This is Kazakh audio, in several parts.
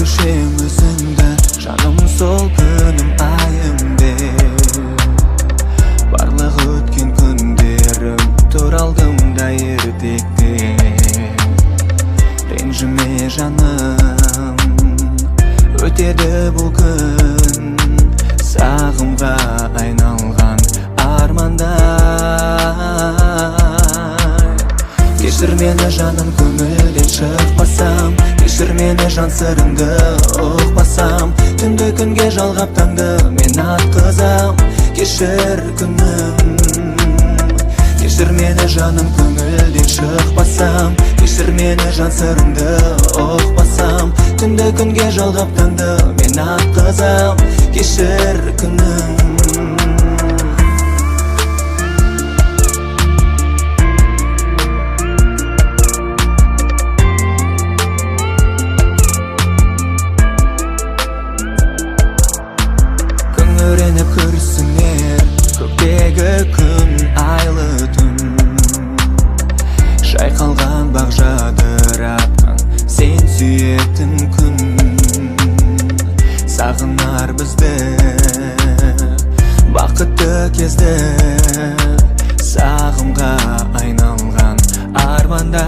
düşem özünde, janım sol günüm ayımde. Barlık ötken günlerim turaldımda erdekte. Renjime janım ötedi bugün, sağımga aynalgan armanday. Geçir meni janım kömülden çıkmasam, geçir meni jan sırındı uqmasam. Tünde künge жалғап таңды мен атқызам. Geçir күнім, geçir meni жаным көңілден шықпасам, geçir meni жан сырыңды ұқпасам. Түнді күнге жалғап таңды мен атқызам. Geçir күнім. Öğrenip көрсіңер көктегі күн айлы түн. Шайқалған бақ жадыратқан сен сүйетін күн. Сағынар бізді бақытты кезді, сағымға айналған армандай.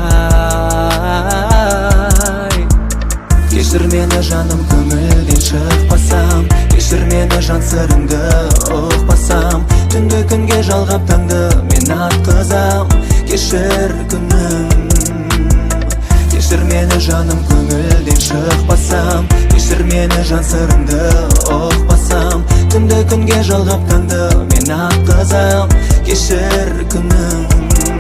Geçir meni жаным көңілден шықпасам, geçir meni жан сырыңды ұқпасам. Түнді күнге жалғап таңды мен атқызам. Geçir күнім, geçir meni жаным көңілден шықпасам, geçir meni жан сырыңды ұқпасам. Түнді күнге жалғап таңды мен атқызам. Geçir күнім.